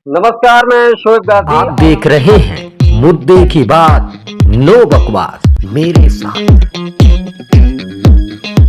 नमस्कार, मैं शोएब गाजी। आप देख रहे हैं मुद्दे की बात, नो बकवास मेरे साथ।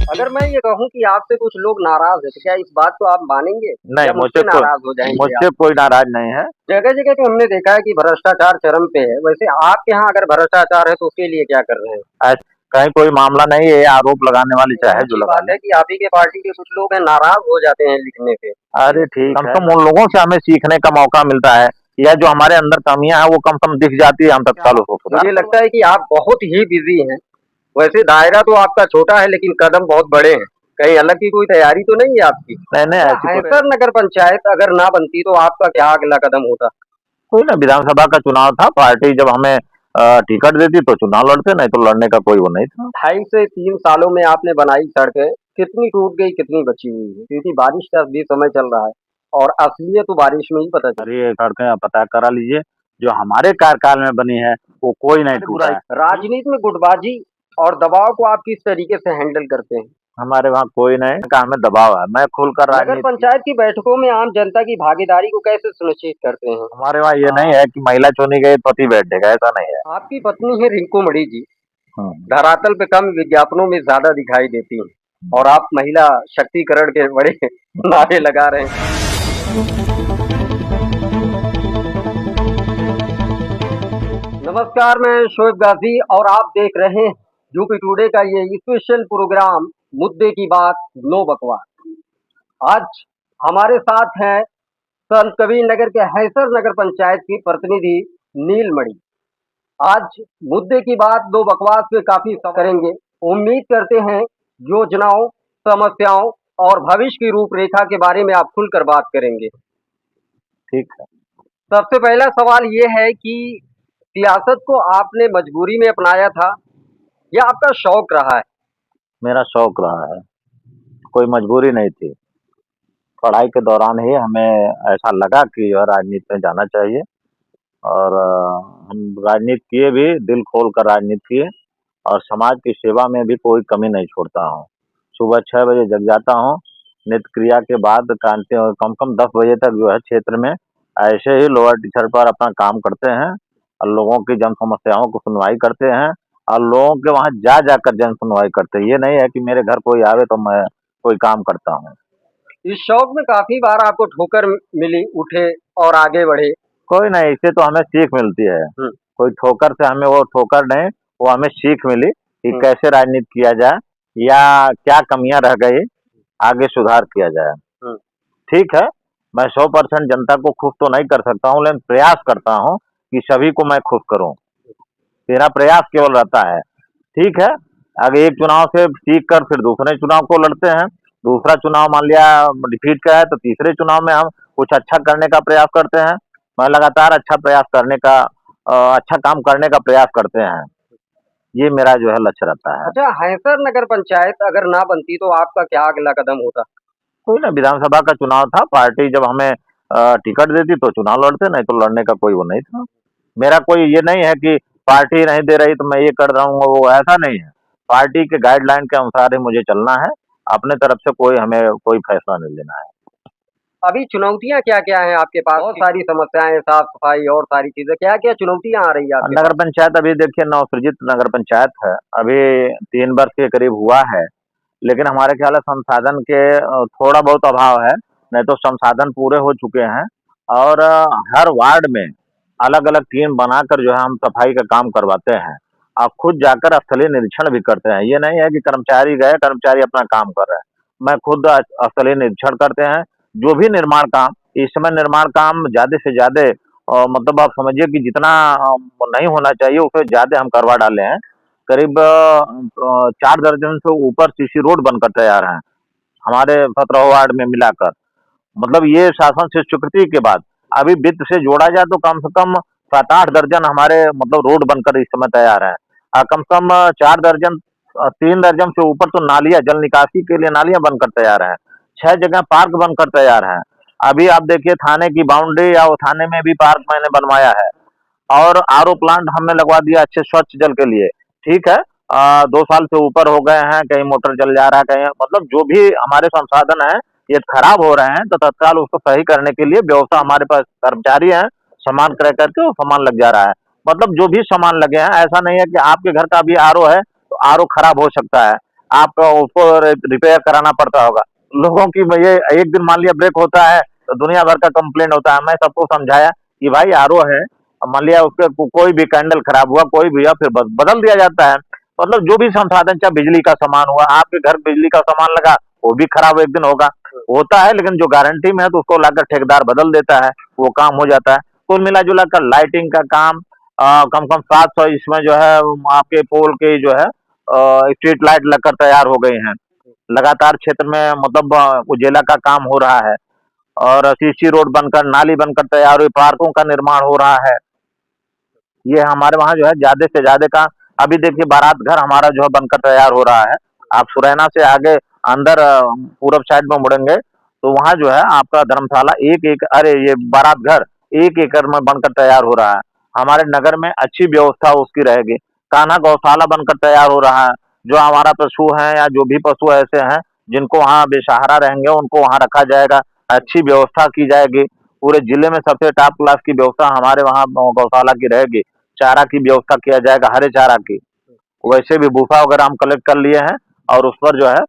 अगर मैं ये कहूँ कि आपसे कुछ लोग नाराज़ हैं, तो क्या इस बात को आप मानेंगे नहीं, या मुझसे नाराज़ हो जाएँगे आप? मुझसे कोई नाराज नहीं है। जगह-जगह पे हमने देखा है कि भ्रष्टाचार चरम पे है। वैसे आपके यहाँ अगर भ्रष्टाचार है, तो उसके लिए क्या कर रहे हैं? ऐस कहीं कोई मामला नहीं है, आरोप लगाने वाली चाहे जो अच्छी लगा बात ले। है कि आप ही के पार्टी के कुछ लोग हैं, नाराज़ हो जाते हैं लिखने पे। अरे ठीक कम है, से कम उन लोगों से हमें सीखने का मौका मिलता है, या जो हमारे अंदर कमियां हैं वो कम से कम दिख जाती है, हम तत्काल उसको सुधार मुझे करते लगता है कि आप बहुत ही बिज़ी हैं। वैसे दायरा तो आपका छोटा है, लेकिन कदम बहुत बड़े हैं। कहीं अलग की कोई तैयारी तो नहीं है आपकी? हैं। नहीं, ऐसी कोई हैसर नगर पंचायत अगर ना बनती, तो आपका क्या अगला कदम होता? कोई ना, विधानसभा का चुनाव था, पार्टी जब हमें टिकट देती तो चुनाव लड़ते, नहीं तो लड़ने का कोई वो नहीं था। 2.5 से 3 सालों में आपने बनाई सड़कें, कितनी टूट गई, कितनी बची हुई है? क्योंकि बारिश का भी समय चल रहा है और असलियत तो बारिश में ही पता चलती अरे सड़कें आप पता करा लीजिए, जो हमारे कार्यकाल में बनी है वो कोई नहीं टूटा है। है। राजनीति में गुटबाजी और दबाव को आप किस तरीके से हैंडल करते हैं? हमारे वहाँ कोई नहीं का, हमें दबाव है, मैं खुलकर नगर राजनीति पंचायत की बैठकों में आम जनता की भागीदारी को कैसे सुनिश्चित करते हैं? हमारे वहाँ ये नहीं है कि महिला चुनी गई पति बैठेगा, ऐसा नहीं है। आपकी पत्नी है रिंकू मणि जी, हाँ। धरातल पे कम, विज्ञापनों में ज्यादा दिखाई देती हैं और आप महिला शक्तिकरण के बड़े नारे लगा रहे हैं। नमस्कार, मैं शोएब गाजी और आप देख रहे हैं यूपी टुडे का ये स्पेशल प्रोग्राम मुद्दे की बात, नो बकवास। आज हमारे साथ हैं संत कबीर नगर के हैसर नगर पंचायत की प्रतिनिधि नीलमणि। आज मुद्दे की बात दो बकवास पे काफी करेंगे। उम्मीद करते हैं योजनाओं, समस्याओं और भविष्य की रूपरेखा के बारे में आप खुलकर बात करेंगे। ठीक है। सबसे पहला सवाल ये है कि सियासत को आपने मजबूरी में अपनाया था या आपका शौक रहा है? मेरा शौक रहा है, कोई मजबूरी नहीं थी। पढ़ाई के दौरान ही हमें ऐसा लगा कि जो है राजनीति में जाना चाहिए, और हम राजनीति किए भी, दिल खोल कर राजनीति किए, और समाज की सेवा में भी कोई कमी नहीं छोड़ता हूँ। सुबह 6 बजे जग जाता हूँ, नित्य क्रिया के बाद क्रांति कम से कम 10 बजे तक जो है क्षेत्र में ऐसे ही लोअर टीचर पर अपना काम करते हैं, और लोगों की जन समस्याओं को सुनवाई करते हैं, और लोगों के वहाँ जा जाकर जन सुनवाई करते हैं। ये नहीं है कि मेरे घर कोई आवे तो मैं कोई काम करता हूँ। इस शौक में काफी बार आपको ठोकर मिली, उठे और आगे बढ़े। कोई नहीं, इससे तो हमें सीख मिलती है। कोई ठोकर से हमें, वो ठोकर नहीं, वो हमें सीख मिली कि कैसे राजनीति किया जाए, या क्या कमियां रह गई, आगे सुधार किया जाए। ठीक है, मैं 100% जनता को खुश तो नहीं कर सकता हूँ, लेकिन प्रयास करता हूँ कि सभी को मैं खुश करूँ। मेरा प्रयास केवल रहता है। ठीक है, अगर एक चुनाव से सीख कर फिर दूसरे चुनाव को लड़ते हैं, दूसरा चुनाव मान लिया डिफीट का है, तो तीसरे चुनाव में हम कुछ अच्छा करने का प्रयास करते हैं। मैं लगातार अच्छा प्रयास करने का, अच्छा काम करने का प्रयास करते हैं। ये मेरा जो है लक्ष्य रहता है। अच्छा, हैसर नगर पंचायत अगर ना बनती, तो आपका क्या अगला कदम होता? कोई ना, विधानसभा का चुनाव था, पार्टी जब हमें टिकट देती तो चुनाव लड़ते, नहीं तो लड़ने का कोई वो नहीं था। मेरा कोई ये नहीं है कि पार्टी नहीं दे रही तो मैं ये कर रहा हूँ, वो ऐसा नहीं है। पार्टी के गाइडलाइन के अनुसार ही मुझे चलना है, अपने तरफ से कोई हमें कोई फैसला नहीं लेना है। अभी चुनौतियाँ क्या-क्या हैं आपके पास? बहुत सारी समस्याएँ, साफ-सफाई और सारी चीज़ें, क्या-क्या चुनौतियाँ आ रही है आपके नगर पास? पंचायत अभी देखिए नवसृजित नगर पंचायत है, अभी 3 वर्ष के करीब हुआ है, लेकिन हमारे ख्याल है संसाधन के थोड़ा बहुत अभाव है, नहीं तो संसाधन पूरे हो चुके हैं, और हर वार्ड में अलग-अलग टीम बनाकर जो है हम सफाई का काम करवाते हैं, और खुद जाकर स्थलीय निरीक्षण भी करते हैं। ये नहीं है कि कर्मचारी गए, कर्मचारी अपना काम कर रहे हैं। मैं खुद स्थलीय निरीक्षण करते हैं, जो भी निर्माण काम, इस समय निर्माण काम ज़्यादा से ज़्यादा, मतलब आप समझिए कि जितना नहीं होना चाहिए उससे ज़्यादा हम करवा डाले हैं। करीब 4 दर्जन से ऊपर सीसी रोड बनकर तैयार हैं, हमारे 17 वार्ड में मिलाकर। मतलब ये शासन से स्वीकृति के बाद अभी वित्त से जोड़ा जाए तो कम से कम 7-8 दर्जन हमारे मतलब रोड बनकर इस समय तैयार है, कम से कम 4 दर्जन, 3 दर्जन से ऊपर तो नालियां, जल निकासी के लिए नालियां बनकर तैयार हैं, 6 जगह पार्क बनकर तैयार हैं। अभी आप देखिए थाने की बाउंड्री, या वो थाने में भी पार्क मैंने बनवाया है, और आरओ प्लांट हमने लगवा दिया अच्छे स्वच्छ जल के लिए। ठीक है, 2 साल से ऊपर हो गए हैं, कहीं मोटर चल जा रहा है, कहीं मतलब जो भी हमारे संसाधन है ये खराब हो रहे हैं तो तत्काल उसको सही करने के लिए व्यवस्था हमारे पास कर्मचारी हैं, सामान क्रय करके वो सामान लग जा रहा है। मतलब जो भी सामान लगे हैं, ऐसा नहीं है कि आपके घर का भी आरओ है तो आरओ खराब हो सकता है, आपको उसको रिपेयर कराना पड़ता होगा। लोगों की ये एक दिन मान लिया ब्रेक होता है तो दुनिया भर का कंप्लेंट होता है। मैं सबको समझाया कि भाई आरओ है, मान लिया उसके कोई भी कैंडल खराब हुआ, कोई भी हुआ, फिर बदल दिया जाता है। मतलब जो भी संसाधन, चाहे बिजली का सामान हुआ, आपके घर बिजली का सामान लगा, वो भी खराब एक दिन होगा, होता है, लेकिन जो गारंटी में है तो उसको लाकर ठेकेदार बदल देता है, वो काम हो जाता है। कुल मिला जुला कर लाइटिंग का काम कम से कम 700 इसमें जो है आपके पोल के जो है स्ट्रीट लाइट लगकर तैयार हो गई हैं। लगातार क्षेत्र में मतलब उजेला का काम हो रहा है, और सीसी रोड बनकर, नाली बनकर तैयार हुई, पार्कों का निर्माण हो रहा है। ये हमारे वहाँ जो है ज़्यादा से ज़्यादा का, अभी देखिए बारात घर हमारा जो है बनकर तैयार हो रहा है। आप सुरैना से आगे अंदर पूरब साइड में मुड़ेंगे तो वहाँ जो है आपका धर्मशाला एक अरे ये बारात घर 1 एकड़ में बनकर तैयार हो रहा है। हमारे नगर में अच्छी व्यवस्था उसकी रहेगी। कान्हा गौशाला बनकर तैयार हो रहा है। जो हमारा पशु हैं या जो भी पशु ऐसे हैं जिनको वहाँ बेसहारा रहेंगे उनको वहाँ रखा जाएगा, अच्छी व्यवस्था की जाएगी। पूरे जिले में सबसे टॉप क्लास की व्यवस्था हमारे वहाँ गौशाला की रहेगी। चारा की व्यवस्था किया जाएगा, हरे चारा की। वैसे भी भूसा वगैरह हम कलेक्ट कर लिए हैं, और उस पर जो है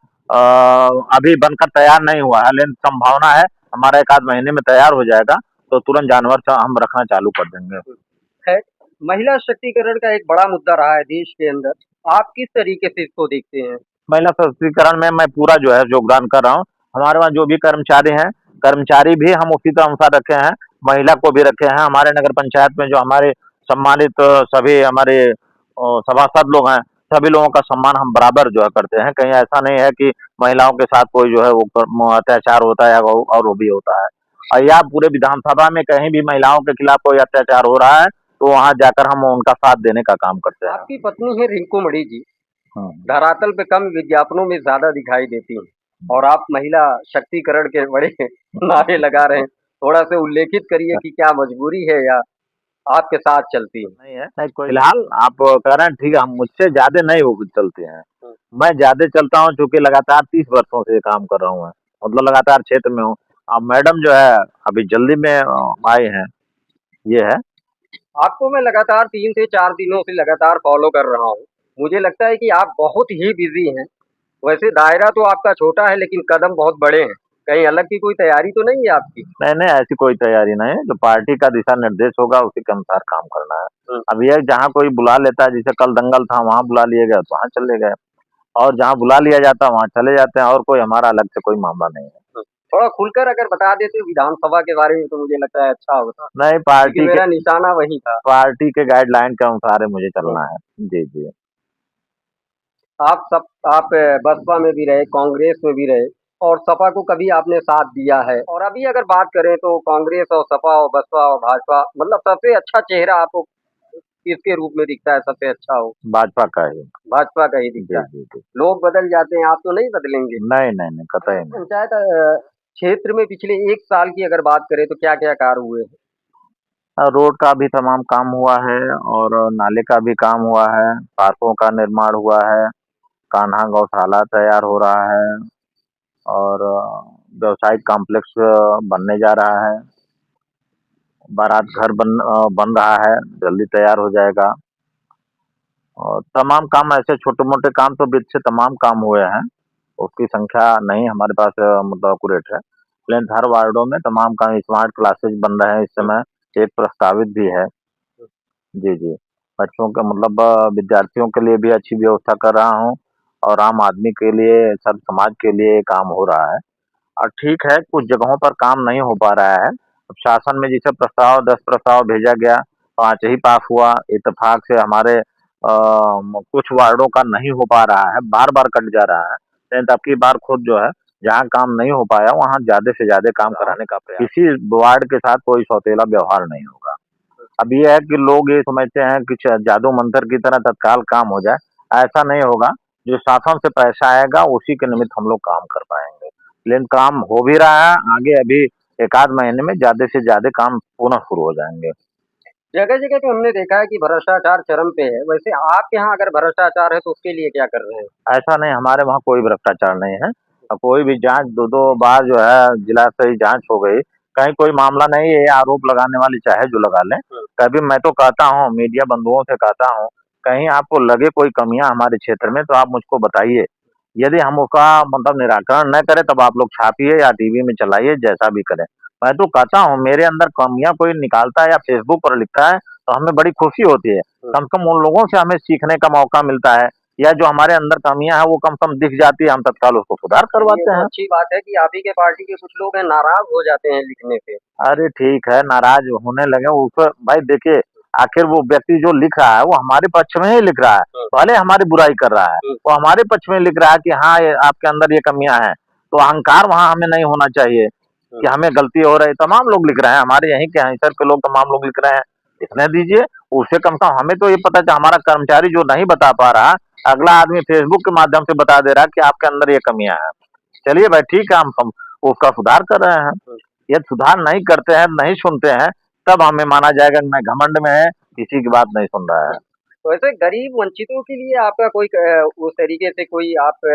अभी बनकर तैयार नहीं हुआ है, लेकिन संभावना है हमारा 1 आध महीने में तैयार हो जाएगा, तो तुरंत जानवर हम रखना चालू कर देंगे। है। महिला शक्तिकरण का एक बड़ा मुद्दा रहा है देश के अंदर। आप किस तरीके से इसको देखते हैं? महिला सशक्तिकरण में मैं पूरा जो है योगदान कर रहा हूँ। हमारे वहाँ जो भी कर्मचारी हैं, कर्मचारी भी हम उसी के अनुसार रखे हैं, महिला को भी रखे हैं। हमारे नगर पंचायत में जो हमारे सम्मानित सभी हमारे सभासद लोग हैं, सभी लोगों का सम्मान हम बराबर जो है करते हैं। कहीं ऐसा नहीं है कि महिलाओं के साथ कोई जो है वो अत्याचार होता है और वो भी होता है। और या पूरे विधानसभा में कहीं भी महिलाओं के खिलाफ कोई अत्याचार हो रहा है तो वहाँ जाकर हम उनका साथ देने का काम करते हैं। आपकी पत्नी है रिंकू मणि जी, हाँ। धरातल पे कम विज्ञापनों में ज़्यादा दिखाई देती हैं, और आप महिला शक्तिकरण के बड़े नारे लगा रहे हैं। थोड़ा-सा उल्लेखित करिए कि क्या मजबूरी है या आपके साथ चलती हैं? नहीं है, नहीं कोई फिलहाल आप कह रहे हैं ठीक है, हम मुझसे ज़्यादा नहीं हो चलते हैं। हुँ। मैं ज़्यादा चलता हूँ चूँकि लगातार 30 वर्षों से ये काम कर रहा हूँ मैं, मतलब लगातार क्षेत्र में हूँ। अब मैडम जो है अभी जल्दी में आए हैं, ये है। आपको मैं लगातार 3 से 4 दिनों से लगातार फ़ॉलो कर रहा हूँ। मुझे लगता है कि आप बहुत ही बिज़ी हैं। वैसे दायरा तो आपका छोटा है लेकिन कदम बहुत बड़े हैं। कहीं अलग की कोई तैयारी तो नहीं है आपकी? नहीं, नहीं ऐसी कोई तैयारी नहीं है, जो पार्टी का दिशा निर्देश होगा उसी के अनुसार काम करना है। हुँ। अब ये जहाँ कोई बुला लेता है, जैसे कल दंगल था वहाँ बुला लिए गए तो वहाँ चले गए, और जहाँ बुला लिया जाता है वहाँ चले जाते हैं, और कोई हमारा अलग से कोई मामला नहीं है। हुँ। थोड़ा खुलकर अगर बता देते विधानसभा के बारे में तो मुझे लगता है अच्छा होता। नहीं, क्योंकि मेरा निशाना वही था। पार्टी के गाइडलाइन के अनुसार ही मुझे चलना है। जी, जी। आप बसपा में भी रहे, कांग्रेस में भी रहे, और सपा को कभी आपने साथ दिया है। और अभी अगर बात करें तो कांग्रेस और सपा और बसपा और भाजपा, मतलब सबसे अच्छा चेहरा आपको किसके रूप में दिखता है, सबसे अच्छा हो? भाजपा का ही। भाजपा का ही जी, दिखता है। जी, जी। लोग बदल जाते हैं, आप तो नहीं बदलेंगे? नहीं, नहीं, नहीं, कतई नहीं। पंचायत क्षेत्र में पिछले 1 साल की अगर बात करें तो क्या-क्या कार्य हुए हैं? रोड का भी तमाम काम हुआ है, और नाले का भी काम हुआ है, पार्कों का निर्माण हुआ है, कान्हा गौशाला तैयार हो रहा है, और व्यावसायिक कॉम्प्लेक्स बनने जा रहा है। बारात घर बन रहा है, जल्दी तैयार हो जाएगा, और तमाम काम ऐसे छोटे-मोटे काम तो बीच से तमाम काम हुए हैं। उसकी संख्या नहीं हमारे पास मतलब एक्यूरेट है। लेकिन हर वार्डों में तमाम काम, स्मार्ट क्लासेस बन रहे हैं इस समय, एक प्रस्तावित भी है। जी, जी। बच्चों के मतलब विद्यार्थियों के लिए भी अच्छी व्यवस्था कर रहा हूँ, और आम आदमी के लिए, सब समाज के लिए काम हो रहा है। और ठीक है, कुछ जगहों पर काम नहीं हो पा रहा है। अब शासन में जैसे प्रस्ताव 10 प्रस्ताव भेजा गया, 5 ही पास हुआ। इत्तेफाक से हमारे कुछ वार्डों का नहीं हो पा रहा है, बार-बार कट जा रहा है। लेकिन अब की बार खुद जो है, जहाँ काम नहीं हो पाया, वहाँ ज़्यादा से ज़्यादा काम कराने का प्रयास। किसी वार्ड के साथ कोई सौतेला व्यवहार नहीं होगा। अब ये है कि लोग ये समझते हैं कि जादू मंत्र की तरह तत्काल काम हो जाए, ऐसा नहीं होगा। जो शासन से पैसा आएगा उसी के निमित्त हम लोग काम कर पाएँगे। लेकिन काम हो भी रहा है, आगे अभी 1 आध महीने में ज़्यादा से ज़्यादा काम पुनः शुरू हो जाएँगे। जगह-जगह पे हमने देखा है कि भ्रष्टाचार चरम पे है। वैसे आपके यहाँ अगर भ्रष्टाचार है तो उसके लिए क्या कर रहे हैं? ऐसा नहीं, हमारे वहाँ कोई भ्रष्टाचार नहीं है। कोई भी जांच दो दो बार जो है जिला स्तरीय जांच हो गई, कहीं कोई मामला नहीं है। ये आरोप लगाने वाले चाहे जो लगा लें। कभी मैं तो कहता हूँ, मीडिया बंधुओं से कहता हूँ, कहीं आपको लगे कोई कमियां हमारे क्षेत्र में तो आप मुझको बताइए। यदि हम उसका मतलब निराकरण न करें तब आप लोग छापिए या टीवी में चलाइए, जैसा भी करें। मैं तो कहता हूँ मेरे अंदर कमियां कोई निकालता है या फेसबुक पर लिखता है तो हमें बड़ी खुशी होती है। कम से कम उन लोगों से हमें सीखने का मौका मिलता है, या जो हमारे अंदर कमियां हैं वो कम से कम दिख जाती है, हम तत्काल उसको सुधार ये करवाते तो हैं। अच्छी बात है कि आप ही के पार्टी के कुछ लोग हैं नाराज हो जाते हैं लिखने से। अरे ठीक है, नाराज होने लगे उसको भाई देखिए, आखिर वो व्यक्ति जो लिख रहा है वो हमारे पक्ष में ही लिख रहा है, भले हमारी बुराई कर रहा है, वो हमारे पक्ष में लिख रहा है कि हाँ ये आपके अंदर ये कमियां हैं। तो अहंकार वहां हमें नहीं होना चाहिए कि हमें गलती हो रही। तमाम लोग लिख रहे हैं, हमारे यहीं के हैं सर के लोग तमाम लोग लिख रहे हैं, लिखने दीजिए। उससे कम से कम हमें तो ये पता है हमारा कर्मचारी जो नहीं बता पा रहा, अगला आदमी फेसबुक के माध्यम से बता दे रहा है कि आपके अंदर ये कमियां हैं। चलिए भाई ठीक है, हम उसका सुधार कर रहे हैं। यदि सुधार नहीं करते हैं, नहीं सुनते हैं, तब हमें माना जाएगा कि मैं घमंड में है, किसी की बात नहीं सुन रहा है। तो ऐसे गरीब वंचितों के लिए आपका कोई उस तरीके से कोई आप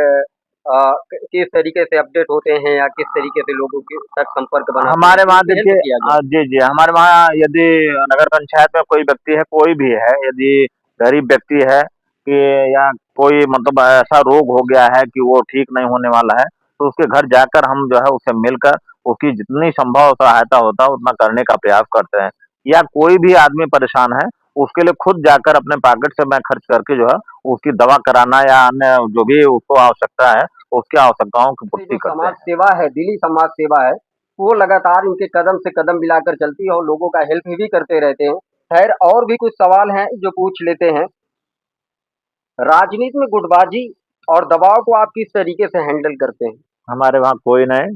किस तरीके से अपडेट होते हैं या किस तरीके से लोगों के तक संपर्क बनाते हैं हमारे कि वहाँ उनकी हेल्प देखिए किया जाए? जी, जी, हमारे वहाँ यदि नगर पंचायत में कोई व्यक्ति है, कोई भी है, यदि गरीब व्यक्ति है कि या कोई मतलब ऐसा रोग हो गया है कि वो ठीक नहीं होने वाला है, तो उसके घर जाकर हम जो है उससे मिलकर उसकी जितनी संभव सहायता होता है उतना करने का प्रयास करते हैं। या कोई भी आदमी परेशान है, उसके लिए खुद जाकर अपने पॉकेट से मैं खर्च करके जो है उसकी दवा कराना या अन्य जो भी उसको आवश्यकता है, उसकी आवश्यकताओं की ये जो पूर्ति करते समाज हैं। सेवा है, दिली समाज सेवा है, वो लगातार इनके कदम से कदम मिलाकर चलती है और लोगों का हेल्प भी करते रहते हैं। खैर और भी कुछ सवाल हैं जो पूछ लेते हैं। राजनीति में गुटबाजी और दबाव को आप किस तरीके से हैंडल करते हैं? हमारे वहाँ कोई नहीं,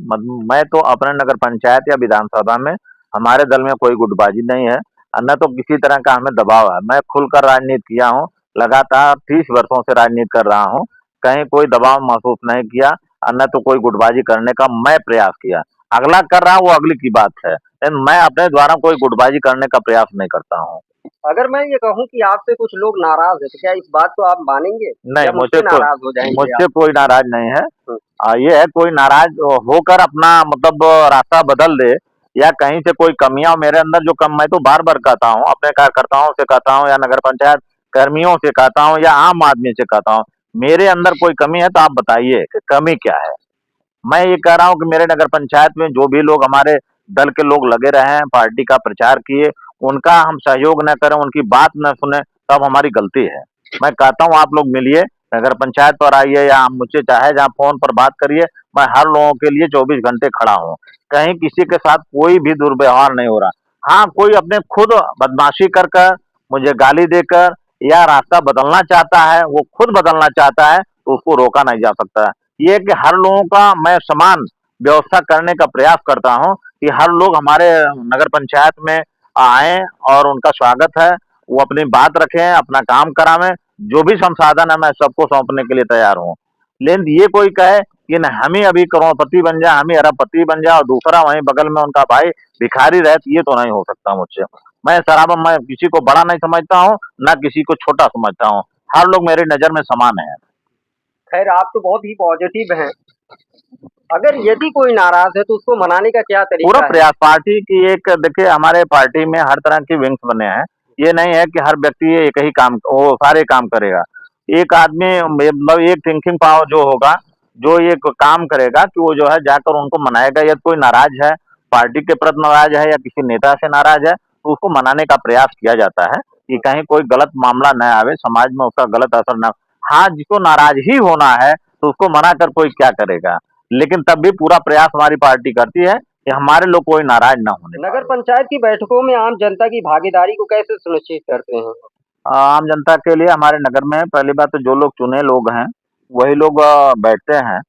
मैं तो अपने नगर पंचायत या विधानसभा में हमारे दल में कोई गुटबाजी नहीं है, न तो किसी तरह का हमें दबाव है। मैं खुलकर राजनीति किया हूँ, लगातार 30 वर्षों से राजनीति कर रहा हूँ, कहीं कोई दबाव महसूस नहीं किया, न तो कोई गुटबाजी करने का मैं प्रयास किया। अगला कर रहा है वो अगली की बात है, लेकिन मैं अपने द्वारा कोई गुटबाजी करने का प्रयास नहीं करता हूँ। अगर मैं ये कहूँ कि आपसे कुछ लोग नाराज़ हैं, तो क्या इस बात को आप मानेंगे नहीं, या मुझसे नाराज़ हो जाएँगे आप? मुझसे कोई नाराज नहीं है। हुँ, ये है कोई नाराज होकर अपना मतलब रास्ता बदल दे, या कहीं से कोई कमियां मेरे अंदर जो कम, मैं तो बार बार कहता हूँ अपने कार्यकर्ताओं से कहता हूँ या नगर पंचायत कर्मियों से कहता हूँ या आम आदमी से कहता हूँ, मेरे अंदर कोई कमी है तो आप बताइए कि कमी क्या है। मैं ये कह रहा हूँ कि मेरे नगर पंचायत में जो भी लोग हमारे दल के लोग लगे रहे हैं, पार्टी का प्रचार किए, उनका हम सहयोग न करें, उनकी बात न सुने, तब हमारी गलती है। मैं कहता हूँ आप लोग मिलिए, नगर पंचायत पर आइए या आप मुझसे चाहे जहाँ फोन पर बात करिए, मैं हर लोगों के लिए 24 घंटे खड़ा हूँ। कहीं किसी के साथ कोई भी दुर्व्यवहार नहीं हो रहा। हाँ, कोई अपने खुद बदमाशी कर कर, मुझे गाली देकर या रास्ता बदलना चाहता है, वो खुद बदलना चाहता है, तो उसको रोका नहीं जा सकता है। ये कि हर लोगों का मैं समान व्यवस्था करने का प्रयास करता हूँ कि हर लोग हमारे नगर पंचायत में आए और उनका स्वागत है, वो अपनी बात रखें, अपना काम करावें, जो भी संसाधन है मैं सबको सौंपने के लिए तैयार हूँ। लेकिन ये कोई कहे कि न हम ही अभी करोड़पति बन जाए, हम ही अरबपति बन जाए और दूसरा वहीं बगल में उनका भाई भिखारी रहे, तो ये तो नहीं हो सकता मुझसे। मैं किसी को बड़ा नहीं समझता हूँ, ना किसी को छोटा समझता हूँ। हर लोग मेरी नज़र में समान है। खैर आप तो बहुत ही पॉज़िटिव हैं। अगर यदि कोई नाराज़ है तो उसको मनाने का क्या पूरा तरीका है? प्रयास पार्टी की एक देखिए हमारे पार्टी में हर तरह के विंग्स बने हैं। ये नहीं है कि हर व्यक्ति एक ही काम वो सारे काम करेगा। एक आदमी मतलब एक थिंकिंग पावर जो होगा, जो ये काम करेगा कि वो जो है जाकर उनको मनाएगा। यदि कोई नाराज है, पार्टी के प्रति नाराज है या किसी नेता से नाराज है, तो उसको मनाने का प्रयास किया जाता है कि कहीं कोई गलत मामला न आवे, समाज में उसका गलत असर न। हाँ, जिसको नाराज ही होना है तो उसको मना कर कोई क्या करेगा, लेकिन तब भी पूरा प्रयास हमारी पार्टी करती है कि हमारे लोग कोई नाराज ना होने नगर पाए। पंचायत की बैठकों में आम जनता की भागीदारी को कैसे सुनिश्चित करते हैं? आम जनता के लिए हमारे नगर में पहली बात तो जो लोग चुने लोग हैं वही लोग बैठते हैं।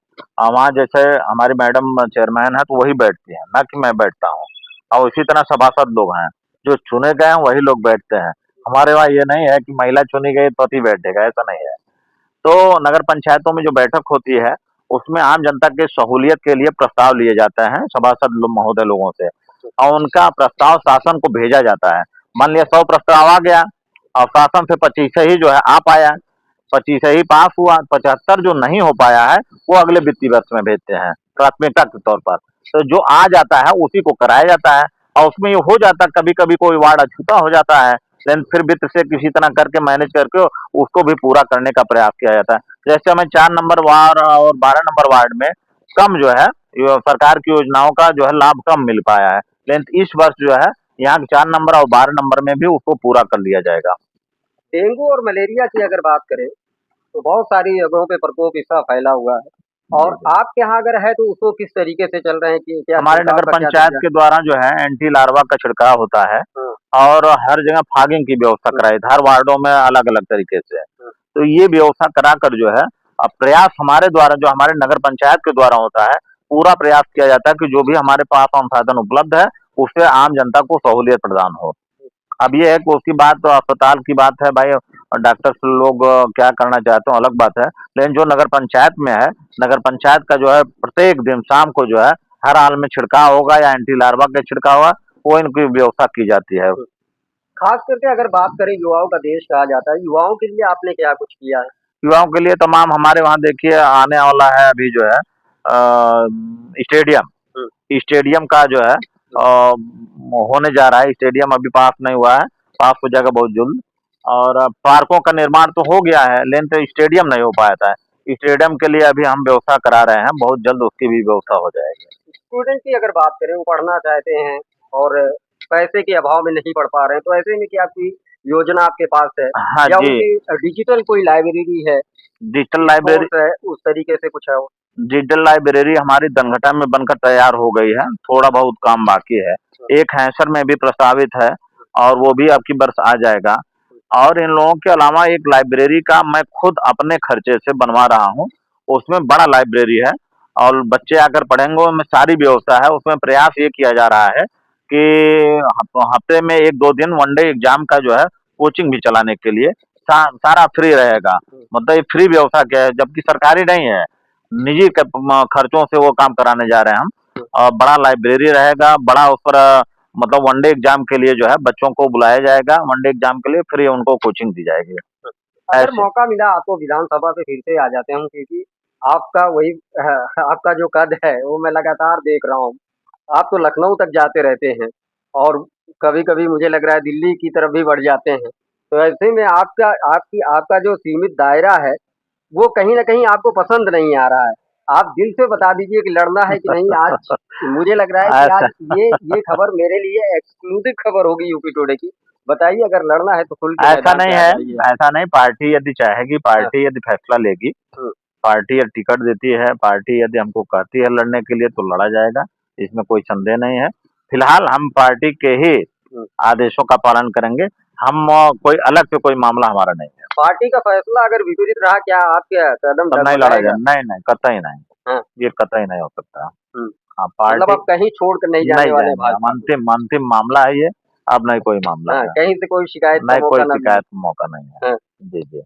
वहाँ जैसे हमारी मैडम चेयरमैन है तो वही बैठती है, ना कि मैं बैठता हूँ। और इसी तरह सभासद लोग हैं, जो चुने गए हैं वही लोग बैठते हैं। हमारे वहाँ ये नहीं है कि महिला चुनी गई तो ही बैठेगा, ऐसा नहीं है। तो नगर पंचायतों में जो बैठक होती है उसमें आम जनता के सहूलियत के लिए प्रस्ताव लिए जाते हैं सभासद महोदय लोगों से, और उनका प्रस्ताव शासन को भेजा जाता है। मान लिया 100 प्रस्ताव आ गया और शासन से 25 ही जो है आ पाया, 25 ही पास हुआ, 75 जो नहीं हो पाया है वो अगले वित्तीय वर्ष में भेजते हैं प्राथमिकता के तौर पर। तो जो आ जाता है उसी को कराया जाता है, और उसमें ये हो जाता है कभी कभी कोई वार्ड अछूता हो जाता है, लेकिन फिर वित्त से किसी तरह करके मैनेज करके उसको भी पूरा करने का प्रयास किया जाता है। जैसे हमें 4 नंबर वार्ड और 12 नंबर वार्ड में कम जो है सरकार की योजनाओं का जो है लाभ कम मिल पाया है, लेकिन इस वर्ष जो है यहाँ 4 नंबर और 12 नंबर में भी उसको पूरा कर लिया जाएगा। डेंगू और मलेरिया की अगर बात करें तो बहुत सारी जगहों पे प्रकोप इसका फैला हुआ है, और जी। आपके यहाँ अगर है तो उसको किस तरीके से चल रहे हैं कि क्या हमारे छिड़काव नगर का क्या पंचायत दर्जा के द्वारा जो है एंटी लार्वा का छिड़काव होता है, है? और हर जगह फॉगिंग की व्यवस्था हुँ, कराई हर वार्डों में अलग अलग तरीके से। हुँ, तो ये व्यवस्था कराकर जो है अब प्रयास हमारे द्वारा जो हमारे नगर पंचायत के द्वारा होता है, पूरा प्रयास किया जाता है कि जो भी हमारे पास संसाधन उपलब्ध है उससे आम जनता को सहूलियत प्रदान हो। अब ये है कि उसकी बात तो अस्पताल की बात है भाई, डॉक्टर लोग क्या करना चाहते हो अलग बात है, लेकिन जो नगर पंचायत में है, नगर पंचायत का जो है प्रत्येक दिन शाम को जो है हर हाल में छिड़काव होगा या एंटी लार्वा का छिड़काव होगा, वो इनकी व्यवस्था की जाती है। हुँ। खास करके अगर बात करें युवाओं का देश कहा जाता है, युवाओं के लिए आपने क्या कुछ किया है? युवाओं के लिए तमाम हमारे वहाँ देखिए आने वाला है अभी जो है स्टेडियम, हुँ, स्टेडियम का जो है हुँ, होने जा रहा है, स्टेडियम अभी पास नहीं हुआ है, पास हो जाएगा बहुत जल्द। और पार्कों का निर्माण तो हो गया है, लेकिन तो स्टेडियम नहीं हो पाया था। स्टेडियम के लिए अभी हम व्यवस्था करा रहे हैं, बहुत जल्द उसकी भी व्यवस्था हो जाएगी। स्टूडेंट की अगर बात करें वो पढ़ना चाहते हैं और पैसे के अभाव में नहीं पढ़ पा रहे हैं, तो ऐसे में क्या कोई योजना आपके पास है? हाँ या जी, उनकी डिजिटल कोई लाइब्रेरी है, डिजिटल लाइब्रेरी, स्पोर्ट्स है, उस तरीके से कुछ है वो? डिजिटल लाइब्रेरी हमारी दंगटा में बनकर तैयार हो गई है, थोड़ा बहुत काम बाकी है। हुँ, एक हैंसर में भी प्रस्तावित है, हुँ, और वो भी अब की वर्ष आ जाएगा। हुँ, और इन लोगों के अलावा एक लाइब्रेरी का मैं खुद अपने खर्चे से बनवा रहा हूँ, उसमें बड़ा लाइब्रेरी है और बच्चे आकर पढ़ेंगे, उसमें सारी व्यवस्था है। उसमें प्रयास ये किया जा रहा है कि हफ्ते में 1-2 दिन वनडे एग्जाम का जो है कोचिंग भी चलाने के लिए सारा फ्री रहेगा। हुँ। मतलब ये फ्री व्यवस्था क्या है, जबकि सरकारी नहीं है, निजी खर्चों से वो काम कराने जा रहे हैं हम। बड़ा लाइब्रेरी रहेगा, बड़ा उस पर मतलब वनडे एग्जाम के लिए जो है बच्चों को बुलाया जाएगा, वनडे एग्जाम के लिए फ्री उनको कोचिंग दी जाएगी। अगर ऐसे मौका मिला आपको विधानसभा पे फिर से आ जाते हम, क्योंकि आपका वही आपका जो कद है वो मैं लगातार देख रहा हूँ। आप तो लखनऊ तक जाते रहते हैं और कभी-कभी मुझे लग रहा है दिल्ली की तरफ भी बढ़ जाते हैं। तो ऐसे में आपका जो सीमित दायरा है, वो कहीं न कहीं आपको पसंद नहीं आ रहा है। आप दिल से बता दीजिए कि लड़ना है कि नहीं आज? मुझे लग रहा है कि ऐसा आज ये खबर मेरे लिए एक्सक्लूसिव खबर होगी यूपी टुडे की। बताइए अगर लड़ना है तो खुल के ऐसा मैदान नहीं पे आ है, जाइए आप। ऐसा नहीं, पार्टी यदि चाहेगी, हाँ, पार्टी यदि फैसला लेगी, हुँ, पार्टी यदि टिकट देती है, पार्टी यदि हमको कहती है लड़ने के लिए तो लड़ा जाएगा, इसमें कोई संदेह नहीं है। फिलहाल हम पार्टी के ही हुँ। आदेशों का पालन करेंगे, हम कोई अलग से कोई मामला हमारा नहीं है। पार्टी का फैसला अगर विपरीत रहा, क्या आपके कदम तब नहीं लड़ा जाए, डगमगाएगा? नहीं, नहीं, कतई नहीं, हाँ, ये कतई नहीं हो सकता। हुँ। हाँ, मतलब पार्टी आप कहीं छोड़ कर नहीं जाने नहीं वाले जाएँगे हम, भाजपा को। अंतिम अंतिम मामला है ये, अब नहीं कोई मामला हाँ, है, कहीं से कोई शिकायत का नहीं मौका कोई ना मिले। शिकायत का मौका नहीं है। हाँ, जी, जी।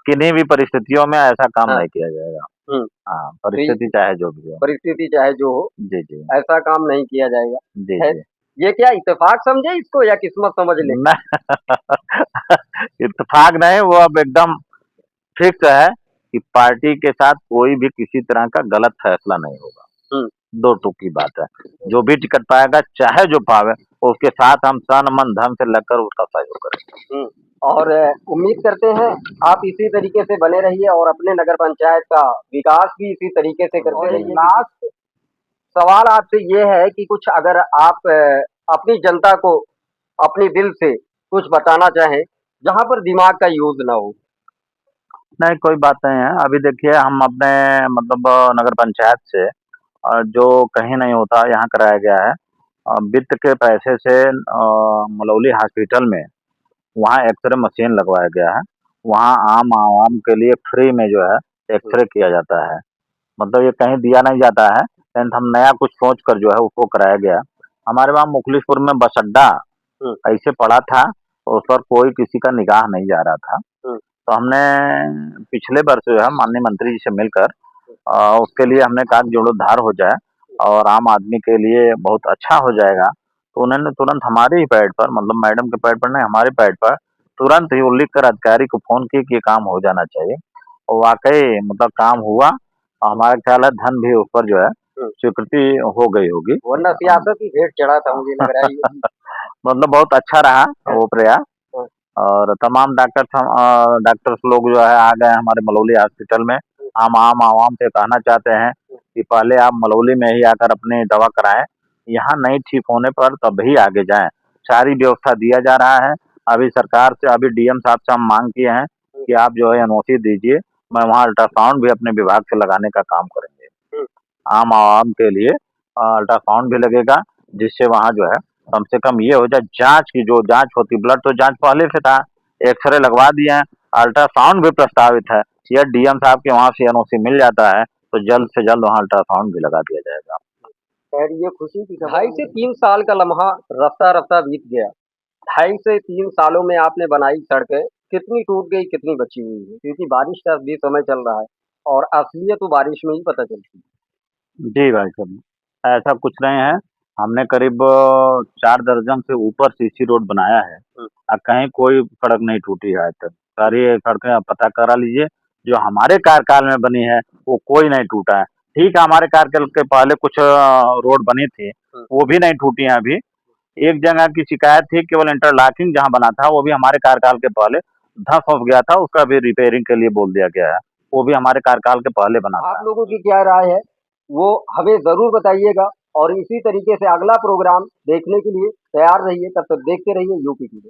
किन्हीं भी परिस्थितियों में ऐसा काम हाँ, नहीं किया जाएगा। हुँ। हाँ, तो ये परिस्थिति चाहे जो भी हो। परिस्थिति चाहे जो हो, जी, जी। ऐसा काम नहीं किया जाएगा। जी, है जी। ये क्या इत्तेफ़ाक समझे इसको या किस्मत समझ लें? न इत्तेफ़ाक नहीं, वो अब एकदम फिक्स है कि पार्टी के साथ कोई भी किसी तरह का गलत फैसला नहीं होगा। हुँ, 2 टूक की बात है। जो भी टिकट पाएगा, चाहे जो पावे, उसके साथ हम तन, मन, धन से लगकर उसका सहयोग करेंगे। हुँ। और उम्मीद करते हैं आप इसी तरीके से बने रहिए और अपने नगर पंचायत का विकास भी इसी तरीके से करते रहिए। लास्ट सवाल आपसे ये है कि कुछ अगर आप अपनी जनता को अपने दिल से कुछ बताना चाहें, जहाँ पर दिमाग का यूज़ ना हो? नहीं, कोई बात नहीं है। अभी देखिए हम अपने मतलब नगर पंचायत से जो कहीं नहीं होता यहाँ कराया गया है। वित्त के पैसे से मलौली हॉस्पिटल में वहाँ एक्स-रे मशीन लगवाया गया है। वहाँ आम आवाम के लिए फ्री में जो है हुँ, एक्स-रे किया जाता है। मतलब ये कहीं दिया नहीं जाता है, लेकिन हम नया कुछ सोच कर जो है उसको कराया गया। हमारे वहाँ मुखलिसपुर में बस अड्डा हुँ, ऐसे पड़ा था, उस पर कोई किसी का निगाह नहीं जा रहा था। हुँ, तो हमने पिछले वर्ष जो है माननीय मंत्री जी से मिलकर उसके लिए हमने कहा कि जीर्णोद्धार हो जाए और आम आदमी के लिए बहुत अच्छा हो जाएगा। तो उन्होंने तुरंत हमारे ही पैड पर, मतलब मैडम के पैड पर नहीं, हमारे पैड पर तुरंत ही वो लिख कर अधिकारी को फ़ोन किए कि ये काम हो जाना चाहिए। और वाकई मतलब काम हुआ और हमारा ख्याल है धन भी उस पर जो है स्वीकृति हो गई होगी। वरना सियासत ही भेंट चढ़ा था, मुझे लग रहा है ये। मतलब बहुत अच्छा रहा वो प्रयास हाँ, और तमाम डॉक्टर्स लोग जो है आ गए हमारे मलौली हॉस्पिटल में। हम आम आवाम से कहना चाहते हैं कि पहले आप मलौली में ही आकर अपनी दवा कराएं, यहाँ नहीं ठीक होने पर तब ही आगे जाएं। सारी व्यवस्था दिया जा रहा है। अभी सरकार से अभी डीएम साहब से हम मांग किए हैं कि आप जो है एनओसी दीजिए, मैं वहाँ अल्ट्रासाउंड भी अपने विभाग से लगाने का काम करेंगे। आम आवाम के लिए अल्ट्रासाउंड भी लगेगा, जिससे वहाँ जो है कम से कम ये हो जाए जांच की जो जांच होती, ब्लड तो जांच पहले से था, एक्सरे लगवा दिए हैं, अल्ट्रासाउंड भी प्रस्तावित है। या डीएम साहब के वहाँ से एनओसी मिल जाता है तो जल्द से जल्द वहाँ अल्ट्रासाउंड भी लगा दिया जाएगा। खैर ये खुशी की खबर। 2.5 से 3 साल का लम्हा रफ्ता रफ्ता बीत गया। 2.5 से 3 सालों में आपने बनाई सड़कें, कितनी टूट गई, कितनी बची हुई है? क्योंकि बारिश का भी समय चल रहा है और असलियत तो बारिश में ही पता चलती है। जी भाई साहब, ऐसा कुछ नहीं है। हमने करीब 4 दर्जन से ऊपर सीसी रोड बनाया है और कहीं कोई सड़क नहीं टूटी है आज तक। सारी सड़कें आप पता करा लीजिए, जो हमारे कार्यकाल में बनी है वो कोई नहीं टूटा है। ठीक है, हमारे कार्यकाल के पहले कुछ रोड बनी थी, वो भी नहीं टूटी हैं अभी। एक जगह की शिकायत थी, केवल इंटरलॉकिंग जहाँ बना था वो भी हमारे कार्यकाल के पहले धँस-वस गया था, उसका भी रिपेयरिंग के लिए बोल दिया गया है। वो भी हमारे कार्यकाल के पहले बना था। आप लोगों की क्या राय है, वो हमें ज़रूर बताइएगा और इसी तरीके से अगला प्रोग्राम देखने के लिए तैयार रहिए। तब तक देखते रहिए यूपी टुडे।